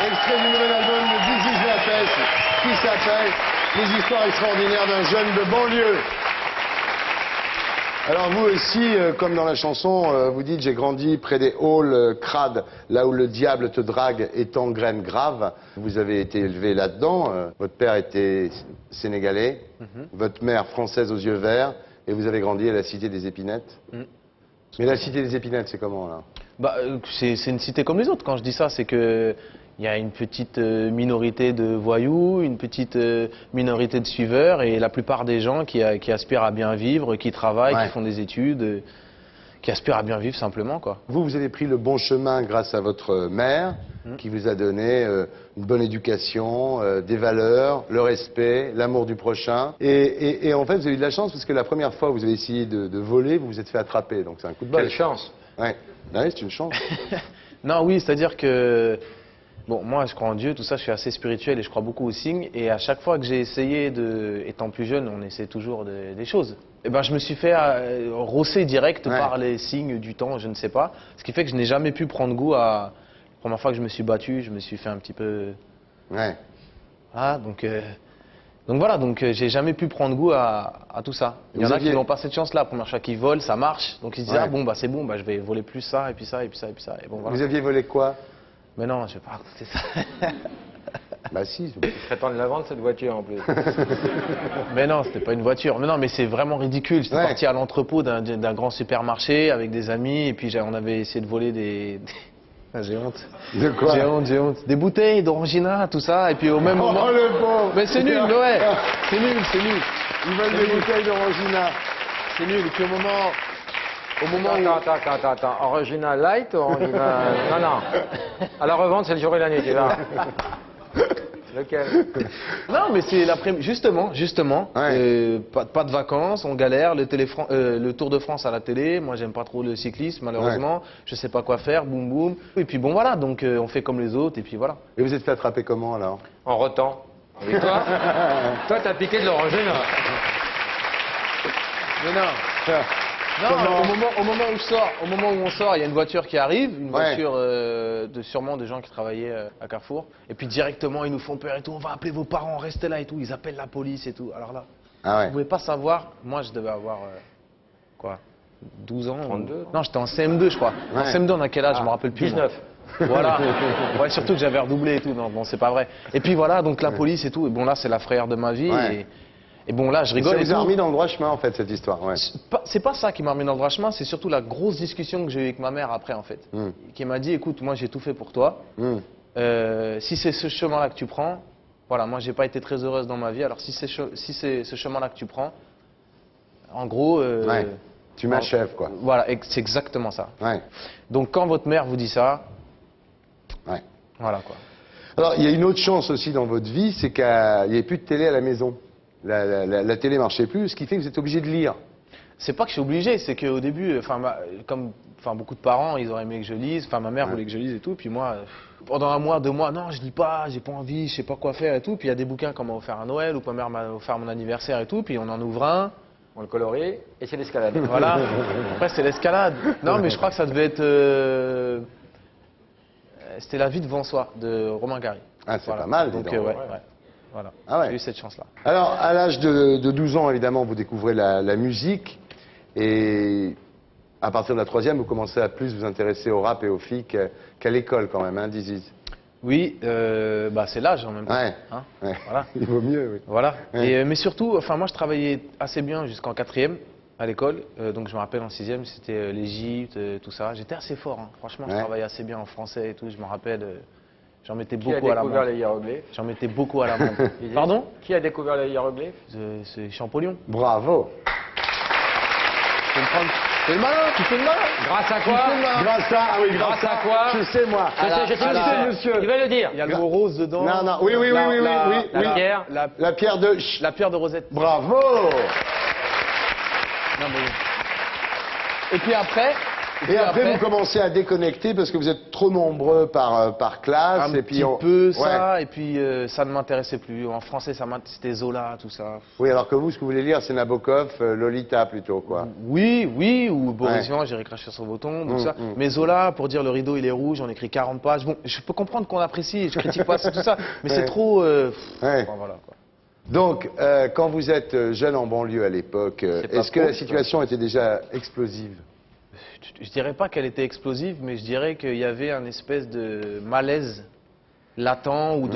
extrait du nouvel album de Dizzy Lapes, qui s'appelle Les histoires extraordinaires d'un jeune de banlieue. Alors vous aussi, comme dans la chanson, vous dites « J'ai grandi près des halls crades, là où le diable te drague et t'engraine grave ». Vous avez été élevé là-dedans. Votre père était sénégalais, votre mère française aux yeux verts, et vous avez grandi à la Cité des Épinettes. Mais la Cité des Épinettes, c'est comment, là? Bah, c'est une cité comme les autres. Quand je dis ça, c'est que il y a une petite minorité de voyous, une petite minorité de suiveurs, et la plupart des gens qui aspirent à bien vivre, qui travaillent, qui font des études, qui aspirent à bien vivre simplement, quoi. Vous avez pris le bon chemin grâce à votre mère, qui vous a donné une bonne éducation, des valeurs, le respect, l'amour du prochain. Et en fait, vous avez eu de la chance parce que la première fois où vous avez essayé de voler, vous vous êtes fait attraper. Donc c'est un coup de bol. Quelle chance. Ouais, ouais, c'est une chance. Non, oui, c'est-à-dire que... Bon, moi, je crois en Dieu, tout ça, je suis assez spirituel et je crois beaucoup aux signes. Et à chaque fois que j'ai essayé étant plus jeune, on essaie toujours des choses. Et ben, je me suis fait rosser direct par les signes du temps, je ne sais pas. Ce qui fait que je n'ai jamais pu prendre goût à... La première fois que je me suis battu, je me suis fait un petit peu... Ouais. Ah, donc voilà, j'ai jamais pu prendre goût à tout ça. Il y en a qui n'ont pas cette chance-là. La première fois qu'ils volent, ça marche. Donc ils se disent, ah bon, bah c'est bon, bah, je vais voler plus ça, et puis ça, et puis ça, et puis ça. Et bon, voilà. Vous aviez volé quoi? Mais non, je vais pas raconter ça. Bah si. Il prétend de la vendre, cette voiture, en plus. Mais non, c'était pas une voiture. Mais non, mais c'est vraiment ridicule. J'étais parti à l'entrepôt d'un grand supermarché avec des amis, et puis on avait essayé de voler des... Ah, j'ai honte. De quoi? J'ai honte. Des bouteilles d'orangina, tout ça, et puis au même moment... Oh le pauvre! Mais c'est nul, ouais. C'est nul. Ils veulent des bouteilles d'orangina. C'est nul, et puis au moment où... Attends. Original light ou original... Non. À la revente, c'est le jour et la nuit, tu vois. Lequel? Non, mais c'est l'après-midi. Justement. Pas de vacances, on galère. Le Tour de France à la télé. Moi, j'aime pas trop le cyclisme, malheureusement. Je sais pas quoi faire, boum boum. Et puis bon, voilà. Donc, on fait comme les autres, et puis voilà. Et vous êtes fait attraper comment, alors? En rotant. Et toi? Toi, t'as piqué de l'orangina. Mais non. Non, au moment où on sort, il y a une voiture qui arrive, une voiture sûrement de gens qui travaillaient à Carrefour. Et puis directement, ils nous font peur et tout. On va appeler vos parents, restez là et tout. Ils appellent la police et tout. Alors là, vous pouvez pas savoir. Moi, je devais avoir quoi, 12 ans. 32. Non, j'étais en CM2, je crois. En CM2, on a quel âge? Je me rappelle plus. 19. Voilà. Ouais, surtout que j'avais redoublé et tout. Non, bon, c'est pas vrai. Et puis voilà, donc la police et tout. Et bon, là, c'est la frayeur de ma vie. Et bon, là, je rigole. Ça vous a remis dans le droit chemin, en fait, cette histoire. C'est pas ça qui m'a remis dans le droit chemin, c'est surtout la grosse discussion que j'ai eue avec ma mère après, en fait. Qui m'a dit, écoute, moi, j'ai tout fait pour toi. Si c'est ce chemin-là que tu prends, voilà, moi, j'ai pas été très heureuse dans ma vie. Alors, si c'est ce chemin-là que tu prends, en gros... tu m'achèves, quoi. Voilà, c'est exactement ça. Donc, quand votre mère vous dit ça, voilà, quoi. Alors, il y a une autre chance aussi dans votre vie, c'est qu'il n'y avait plus de télé à la maison. La télé marchait plus, ce qui fait que vous êtes obligé de lire. C'est pas que je suis obligé, c'est qu'au début, comme beaucoup de parents, ils auraient aimé que je lise, ma mère voulait que je lise et tout, puis moi, pendant un mois, 2 mois, non, je lis pas, j'ai pas envie, je sais pas quoi faire et tout, puis il y a des bouquins qu'on m'a offert à Noël, ou ma mère m'a offert à mon anniversaire et tout, puis on en ouvre un. On le colorie, et c'est l'escalade. Voilà, après c'est l'escalade. Non, mais je crois que ça devait être... C'était La vie devant soi, de Romain Gary. Ah, c'est pas mal, donc voilà, j'ai eu cette chance-là. Alors, à l'âge de 12 ans, évidemment, vous découvrez la musique. Et à partir de la 3e, vous commencez à plus vous intéresser au rap et aux filles qu'à l'école, quand même, hein, Dizzy? Oui, c'est l'âge en même temps. Voilà. Il vaut mieux, oui. Voilà. Mais surtout, moi, je travaillais assez bien jusqu'en 4e à l'école. Donc, je me rappelle en 6e, c'était l'Égypte, tout ça. J'étais assez fort, hein. Franchement, je travaillais assez bien en français et tout. Je me rappelle... J'en mettais beaucoup à la main. Qui a découvert les hiéroglyphes? J'en mettais beaucoup à la main. Pardon? Qui a découvert les hiéroglyphes? C'est Champollion. Bravo. Tu fais le malin, tu fais le malin. Grâce à quoi? Grâce à quoi? Je sais, moi. Je sais, monsieur. Il va le dire. Il y a le mot rose dedans. Non, oui. La pierre. La pierre de... La pierre de Rosette. Bravo. Non, mais... Et puis après, Et après, vous commencez à déconnecter parce que vous êtes trop nombreux par classe. Un et puis petit peu ouais. ça, et puis ça ne m'intéressait plus. En français, c'était Zola, tout ça. Oui, alors que vous, ce que vous voulez lire, c'est Nabokov, Lolita plutôt, quoi. Oui, ou Boris Vian, j'irai cracher sur vos tombes, tout ça. Mais Zola, pour dire le rideau il est rouge, on écrit 40 pages. Bon, je peux comprendre qu'on apprécie, je critique pas tout ça, mais c'est trop. Enfin, voilà, quoi. Donc, quand vous êtes jeune en banlieue à l'époque, est-ce que la situation était déjà explosive? Je dirais pas qu'elle était explosive, mais je dirais qu'il y avait un espèce de malaise latent ou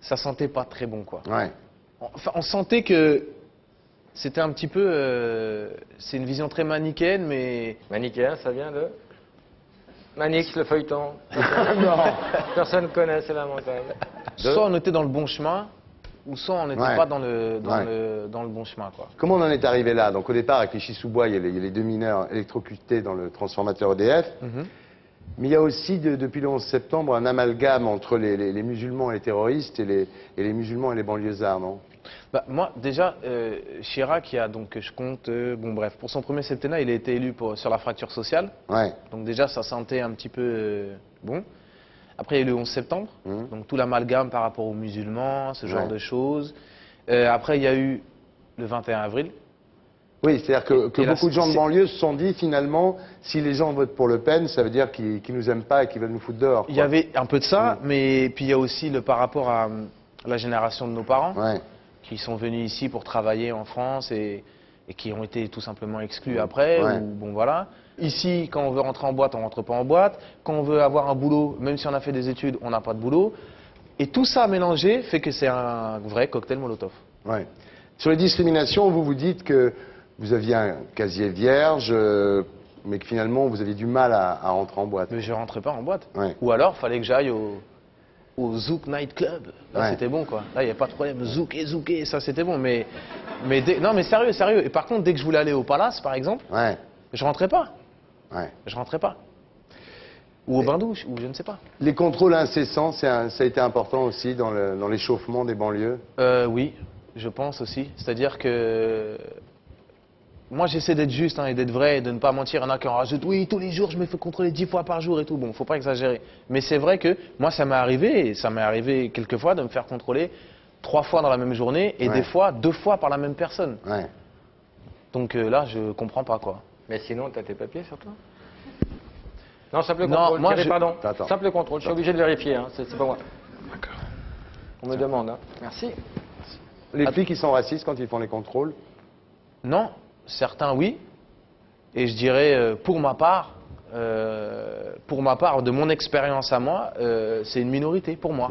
ça sentait pas très bon, quoi. Ouais. Enfin, on sentait que c'était un petit peu, c'est une vision très manichéenne, mais Manichéen, ça vient de Manix, le feuilleton. Non. Personne ne connaît, c'est lamentable. soit on était dans le bon chemin, ou soit on n'était pas dans le bon chemin, quoi. Comment on en est arrivé là? Donc au départ, avec les Chisous-Bois, il y a les deux mineurs électrocutés dans le transformateur EDF. Mais il y a aussi, depuis le 11 septembre, un amalgame entre les musulmans et les terroristes et les musulmans et les banlieusards, non? Bah, moi, déjà, Chirac, je compte, bon bref, pour son premier septennat, il a été élu sur la fracture sociale. Ouais. Donc déjà, ça sentait un petit peu bon. Après, il y a eu le 11 septembre, donc tout l'amalgame par rapport aux musulmans, ce genre de choses. Après, il y a eu le 21 avril. Oui, c'est-à-dire que beaucoup de gens de banlieue se sont dit, finalement, si les gens votent pour Le Pen, ça veut dire qu'ils nous aiment pas et qu'ils veulent nous foutre dehors, quoi. Il y avait un peu de ça, mais puis il y a aussi par rapport à la génération de nos parents, qui sont venus ici pour travailler en France et qui ont été tout simplement exclus après. Ou, bon, voilà. Ici, quand on veut rentrer en boîte, on rentre pas en boîte. Quand on veut avoir un boulot, même si on a fait des études, on n'a pas de boulot. Et tout ça mélangé fait que c'est un vrai cocktail Molotov. Ouais. Sur les discriminations, vous vous dites que vous aviez un casier vierge, mais que finalement vous aviez du mal à rentrer en boîte. Mais je rentrais pas en boîte. Ou alors, fallait que j'aille au Zouk Night Club. Là, c'était bon, quoi. Là, il n'y a pas de problème. Zouké, ça, c'était bon. Non, mais sérieux. Et par contre, dès que je voulais aller au Palace, par exemple, je rentrais pas. Je rentrais pas. Ou au bain-douche, ou je ne sais pas. Les contrôles incessants, ça a été important aussi dans l'échauffement des banlieues? Oui, je pense aussi. C'est-à-dire que moi, j'essaie d'être juste et d'être vrai et de ne pas mentir. Il y en a qui en rajoutent. Oui, tous les jours, je me fais contrôler 10 fois par jour et tout. Bon, faut pas exagérer. Mais c'est vrai que moi, ça m'est arrivé quelques fois de me faire contrôler 3 fois dans la même journée et des fois 2 fois par la même personne. Donc là, je comprends pas, quoi. Mais sinon, tu as tes papiers sur toi? Non, simple contrôle. Moi, pardon. Attends. Simple contrôle. Je suis obligé de vérifier. Hein. C'est pas moi. D'accord. On me demande. Hein. Merci. Les flics, ils sont racistes quand ils font les contrôles? Non, certains oui. Et je dirais, pour ma part, de mon expérience à moi, c'est une minorité pour moi.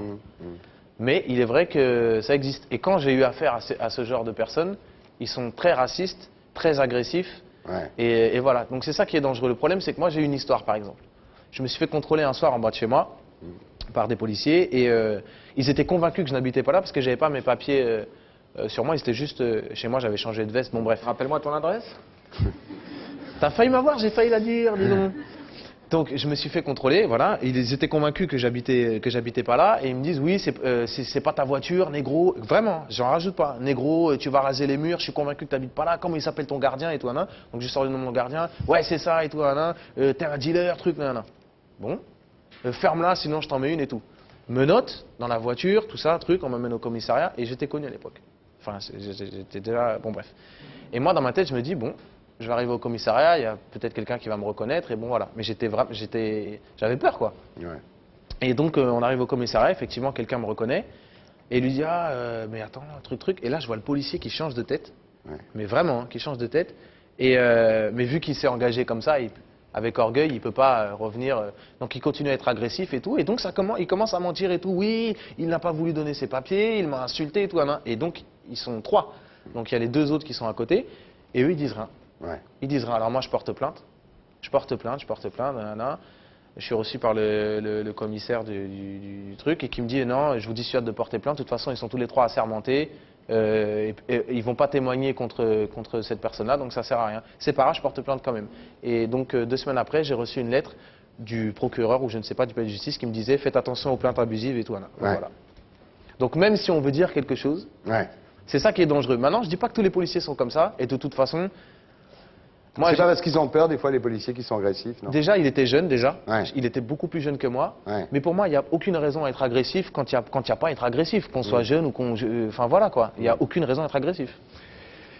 Mais il est vrai que ça existe. Et quand j'ai eu affaire à ce genre de personnes, ils sont très racistes, très agressifs. Et voilà. Donc c'est ça qui est dangereux. Le problème, c'est que moi, j'ai une histoire, par exemple. Je me suis fait contrôler un soir en bas de chez moi par des policiers et ils étaient convaincus que je n'habitais pas là parce que j'avais pas mes papiers sur moi. Ils étaient juste chez moi, j'avais changé de veste. Bon, bref. Rappelle-moi ton adresse. T'as failli m'avoir, j'ai failli la dire, dis donc. Donc je me suis fait contrôler, voilà. Ils étaient convaincus que j'habitais pas là et ils me disent oui, c'est pas ta voiture, négro. Vraiment, j'en rajoute pas. Négro, tu vas raser les murs. Je suis convaincu que t'habites pas là. Comment il s'appelle ton gardien et tout, nan. Donc je sors le nom de mon gardien. Ouais, c'est ça et tout, nan. T'es un dealer, truc, nan. Bon, ferme-la, sinon je t'en mets une et tout. Menottes dans la voiture, tout ça, truc. On m'amène au commissariat et j'étais connu à l'époque. Enfin, j'étais déjà, bon bref. Et moi dans ma tête, je me dis bon. Je vais arriver au commissariat, il y a peut-être quelqu'un qui va me reconnaître, et bon voilà. Mais j'avais peur, quoi. Et donc on arrive au commissariat, effectivement quelqu'un me reconnaît, et il lui dit mais attends, truc. Et là je vois le policier qui change de tête, mais vraiment, qui change de tête. Et mais vu qu'il s'est engagé comme ça, avec orgueil, il peut pas revenir. Donc il continue à être agressif et tout. Et donc il commence à mentir et tout. Oui, il n'a pas voulu donner ses papiers, il m'a insulté et tout. Et donc ils sont 3. Donc il y a les 2 autres qui sont à côté, et eux ils disent rien. Ils disent rien. Alors moi je porte plainte. Je porte plainte. Je suis reçu par le commissaire du truc et qui me dit non, je vous dissuade de porter plainte. De toute façon, ils sont tous les 3 assermentés. Et ils vont pas témoigner contre cette personne-là, donc ça sert à rien. C'est pas grave, je porte plainte quand même. Et donc 2 semaines après, j'ai reçu une lettre du procureur ou je ne sais pas du palais de justice qui me disait faites attention aux plaintes abusives et tout. Voilà. Donc même si on veut dire quelque chose, c'est ça qui est dangereux. Maintenant, je dis pas que tous les policiers sont comme ça et de toute façon. Moi, C'est pas parce qu'ils ont peur, des fois, les policiers qui sont agressifs, non? déjà, il était jeune, déjà. Ouais. Il était beaucoup plus jeune que moi. Ouais. Mais pour moi, il n'y a aucune raison à être agressif quand il n'y a pas à être agressif. Qu'on soit jeune ou qu'on... Enfin, voilà, quoi. Il n'y a aucune raison à être agressif.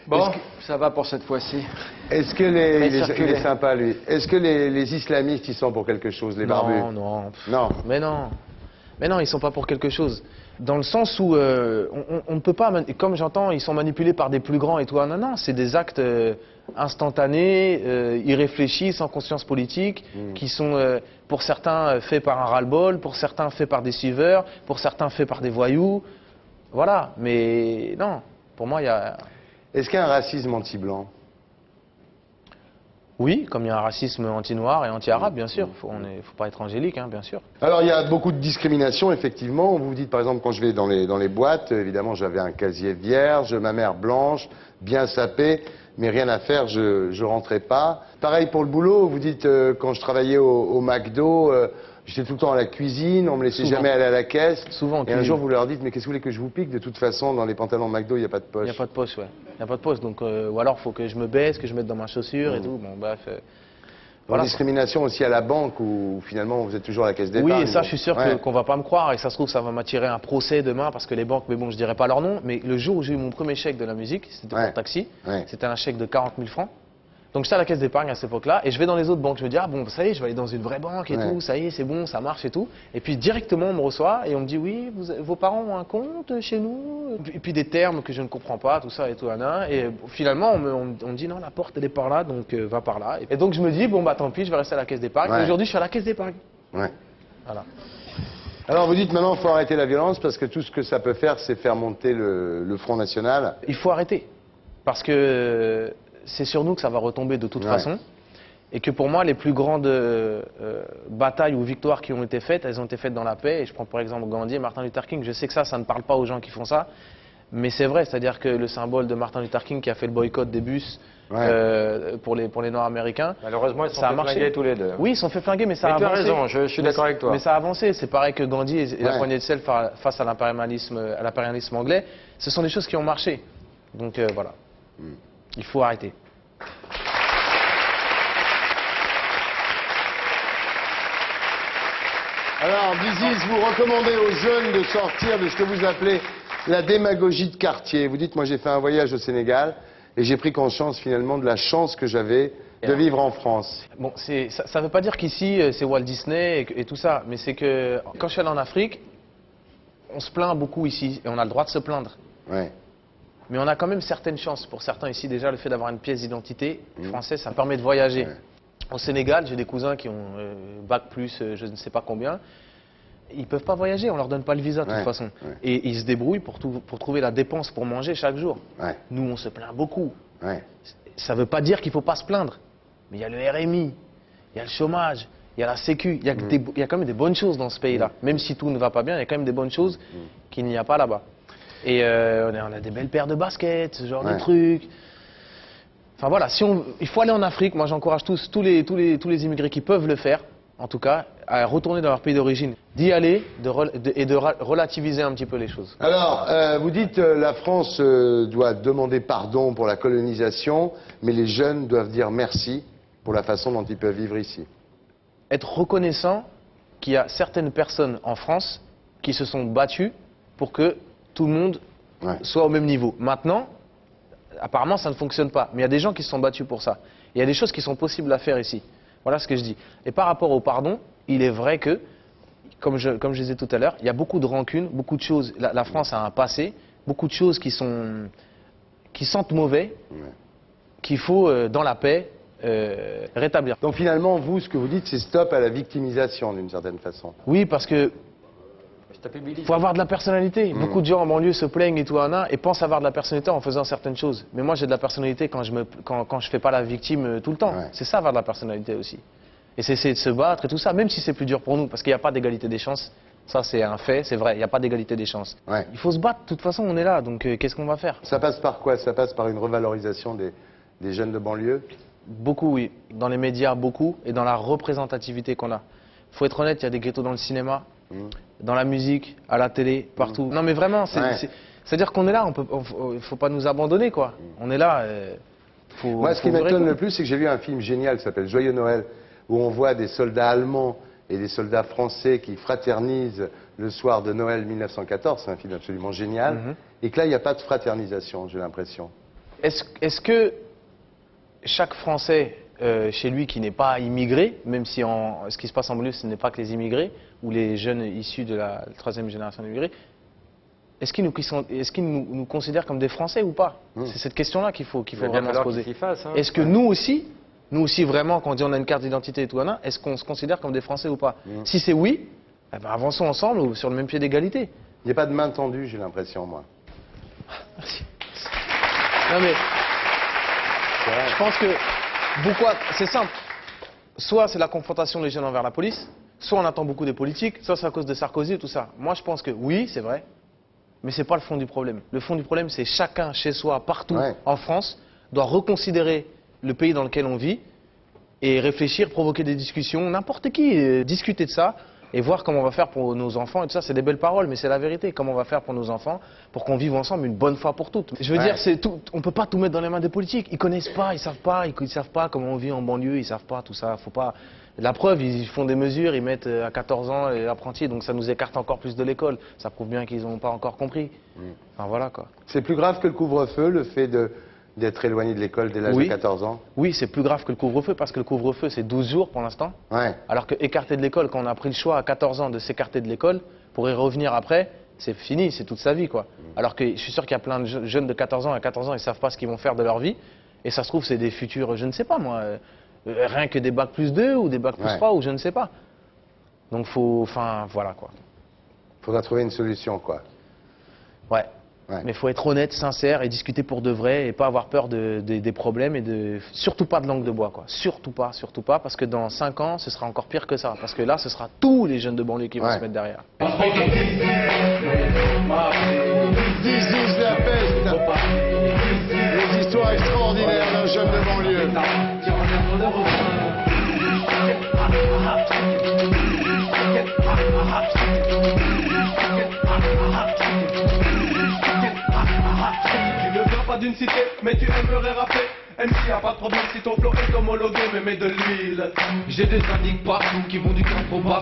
Bon, ça va pour cette fois-ci. Est-ce que Mais il circuler. est sympa, lui. Est-ce que les islamistes, ils sont pour quelque chose, les barbus? Non, non. Non. Mais non. Mais non, ils sont pas pour quelque chose. Dans le sens où on ne peut pas, comme j'entends, ils sont manipulés par des plus grands et tout. Non, non, c'est des actes instantanés, irréfléchis, sans conscience politique, qui sont pour certains faits par un ras-le-bol, pour certains faits par des suiveurs, pour certains faits par des voyous. Voilà, mais non, pour moi, il y a... Est-ce qu'il y a un racisme anti-blanc? Oui, comme il y a un racisme anti-noir et anti-arabe, bien sûr. Faut pas être angélique, hein, bien sûr. Alors, il y a beaucoup de discrimination, effectivement. Vous vous dites, par exemple, quand je vais dans les boîtes, évidemment, j'avais un casier vierge, ma mère blanche, bien sapée, mais rien à faire, je rentrais pas. Pareil pour le boulot, vous dites, quand je travaillais au McDo, j'étais tout le temps à la cuisine, on me laissait Souvent. jamais aller à la caisse. Souvent, en Et un cuisine. jour, vous leur dites, mais qu'est-ce que vous voulez que je vous pique? De toute façon, dans les pantalons McDo, il n'y a pas de Il poche. n'y a pas de poche, ouais. Il n'y a pas de poche, donc ou alors il faut que je me baisse, que je mette dans ma chaussure et tout. Bon, bref. Voilà. Discrimination aussi à la banque où finalement vous êtes toujours à la caisse d'épargne. Oui, et ça, je suis sûr Ouais. qu'on va pas me croire et ça se trouve, ça va m'attirer un procès demain parce que les banques, mais bon, je dirais pas leur nom. Mais le jour où j'ai eu mon premier chèque de la musique, c'était pour Ouais. le taxi, Ouais. c'était un chèque de 40 000 francs. Donc j'étais à la caisse d'épargne à cette époque-là et je vais dans les autres banques. Je me dis, ah bon, ça y est, je vais aller dans une vraie banque et Ouais. tout, ça y est, c'est bon, ça marche et tout. Et puis directement, on me reçoit et on me dit, oui, vos parents ont un compte chez nous. Et puis des termes que je ne comprends pas, tout ça et tout, Anna. Et finalement, on me dit, non, la porte, elle est par là, donc va par là. Et donc je me dis, bon, bah tant pis, je vais rester à la caisse d'épargne. Ouais. Et aujourd'hui, je suis à la caisse d'épargne. Ouais. Voilà. Alors vous dites maintenant il faut arrêter la violence parce que tout ce que ça peut faire, c'est faire monter le Front National. Il faut arrêter. Parce que c'est sur nous que ça va retomber de toute Ouais. façon. Et que pour moi, les plus grandes batailles ou victoires qui ont été faites, elles ont été faites dans la paix. Et je prends par exemple Gandhi et Martin Luther King. Je sais que ça ne parle pas aux gens qui font ça. Mais c'est vrai, c'est-à-dire que le symbole de Martin Luther King qui a fait le boycott des bus pour les Noirs américains, Malheureusement, ils sont ça a fait marché. flinguer tous les deux. Oui, ils se sont fait flinguer, mais ça Mais a tu as avancé. raison, je suis d'accord avec toi. Mais ça a avancé. C'est pareil que Gandhi et la Ouais. poignée de sel face à l'impérialisme anglais. Ce sont des choses qui ont marché. Donc voilà. Il faut arrêter. Alors Dizzy, vous recommandez aux jeunes de sortir de ce que vous appelez la démagogie de quartier. Vous dites, moi j'ai fait un voyage au Sénégal et j'ai pris conscience finalement de la chance que j'avais de vivre en France. Bon, ça ne veut pas dire qu'ici c'est Walt Disney et tout ça, mais c'est que quand je suis allé en Afrique, on se plaint beaucoup ici et on a le droit de se plaindre. Ouais. Mais on a quand même certaines chances. Pour certains ici, déjà, le fait d'avoir une pièce d'identité française, ça permet de voyager. Ouais. Au Sénégal, j'ai des cousins qui ont bac plus, je ne sais pas combien. Ils ne peuvent pas voyager, on leur donne pas le visa de toute Ouais, façon. ouais. Et ils se débrouillent pour trouver la dépense pour manger chaque jour. Ouais. Nous, on se plaint beaucoup. Ouais. Ça ne veut pas dire qu'il ne faut pas se plaindre. Mais il y a le RMI, il y a le chômage, il y a la Sécu. Il y a quand même des bonnes choses dans ce pays-là. Même si tout ne va pas bien, il y a quand même des bonnes choses qu'il n'y a pas là-bas. Et on a des belles paires de baskets, ce genre de Ouais. trucs. Enfin voilà, il faut aller en Afrique. Moi, j'encourage tous les immigrés qui peuvent le faire, en tout cas, à retourner dans leur pays d'origine, d'y aller et de relativiser un petit peu les choses. Alors, vous dites la France doit demander pardon pour la colonisation, mais les jeunes doivent dire merci pour la façon dont ils peuvent vivre ici. Être reconnaissant qu'il y a certaines personnes en France qui se sont battues pour que tout le monde Ouais. soit au même niveau. Maintenant, apparemment, ça ne fonctionne pas. Mais il y a des gens qui se sont battus pour ça. Il y a des choses qui sont possibles à faire ici. Voilà ce que je dis. Et par rapport au pardon, il est vrai que, comme je disais tout à l'heure, il y a beaucoup de rancunes, beaucoup de choses. La France a un passé, beaucoup de choses qui sentent mauvais, qu'il faut, dans la paix, rétablir. Donc finalement, vous, ce que vous dites, c'est stop à la victimisation d'une certaine façon. Oui, parce que Il faut avoir de la personnalité. Beaucoup de gens en banlieue se plaignent et tout, et pensent avoir de la personnalité en faisant certaines choses. Mais moi, j'ai de la personnalité quand je fais pas la victime tout le temps. Ouais. C'est ça, avoir de la personnalité aussi. Et c'est essayer de se battre et tout ça, même si c'est plus dur pour nous, parce qu'il n'y a pas d'égalité des chances. Ça, c'est un fait, c'est vrai, il n'y a pas d'égalité des chances. Ouais. Il faut se battre, de toute façon, on est là, donc qu'est-ce qu'on va faire? Ça passe par quoi? Ça passe par une revalorisation des jeunes de banlieue? Beaucoup, oui. Dans les médias, beaucoup, et dans la représentativité qu'on a. Il faut être honnête, il y a des ghettos dans le cinéma, dans la musique, à la télé, partout. Non, mais vraiment, Ouais. c'est-à-dire qu'on est là, il ne faut pas nous abandonner, quoi. On est là. Moi, ce qui m'étonne le plus, c'est que j'ai vu un film génial qui s'appelle Joyeux Noël, où on voit des soldats allemands et des soldats français qui fraternisent le soir de Noël 1914. C'est un film absolument génial. Et que là, il n'y a pas de fraternisation, j'ai l'impression. Est-ce que chaque Français chez lui qui n'est pas immigré, même si ce qui se passe en banlieue, ce n'est pas que les immigrés ou les jeunes issus de la troisième génération d'immigrés, est-ce qu'ils nous considèrent comme des Français ou pas? C'est cette question-là qu'il faut vraiment se poser. Est-ce que nous aussi vraiment, quand on dit on a une carte d'identité et tout, est-ce qu'on se considère comme des Français ou pas? Si c'est oui, eh ben avançons ensemble ou sur le même pied d'égalité. Il n'y a pas de main tendue, j'ai l'impression, moi. Merci. Non mais, je pense que, pourquoi, c'est simple. Soit c'est la confrontation des jeunes envers la police, soit on attend beaucoup des politiques, soit c'est à cause de Sarkozy et tout ça. Moi je pense que oui, c'est vrai, mais c'est pas le fond du problème. Le fond du problème, c'est chacun chez soi, partout en France, doit reconsidérer le pays dans lequel on vit et réfléchir, provoquer des discussions, n'importe qui, discuter de ça et voir comment on va faire pour nos enfants et tout ça. C'est des belles paroles, mais c'est la vérité. Comment on va faire pour nos enfants, pour qu'on vive ensemble une bonne fois pour toutes. Je veux dire, on peut pas tout mettre dans les mains des politiques. Ils connaissent pas, ils savent pas comment on vit en banlieue, ils savent pas tout ça. Faut pas. La preuve, ils font des mesures, ils mettent à 14 ans les apprentis, donc ça nous écarte encore plus de l'école. Ça prouve bien qu'ils n'ont pas encore compris. Enfin voilà quoi. C'est plus grave que le couvre-feu, le fait d'être éloigné de l'école dès l'âge de 14 ans? Oui, c'est plus grave que le couvre-feu, parce que le couvre-feu, c'est 12 jours pour l'instant. Alors que écarter de l'école, quand on a pris le choix à 14 ans de s'écarter de l'école, pour y revenir après, c'est fini, c'est toute sa vie, quoi. Alors que je suis sûr qu'il y a plein de jeunes de 14 ans, à 14 ans, ils savent pas ce qu'ils vont faire de leur vie. Et ça se trouve, c'est des futurs, je ne sais pas moi, rien que des bacs plus 2 ou des bacs plus 3 ou je ne sais pas. Donc voilà, quoi. Faudra trouver une solution, quoi. Ouais. Mais il faut être honnête, sincère et discuter pour de vrai et pas avoir peur des problèmes et surtout pas de langue de bois, quoi. Surtout pas, parce que dans 5 ans, ce sera encore pire que ça. Parce que là, ce sera tous les jeunes de banlieue qui vont se mettre derrière. 10-12 la peste. Les histoires extraordinaires d'un jeune de banlieue. D'une cité, mais tu aimerais rapper. MC, y'a pas de problème si ton flow est homologué, mais mets de l'huile. J'ai des indiques partout qui vont du camp au bas.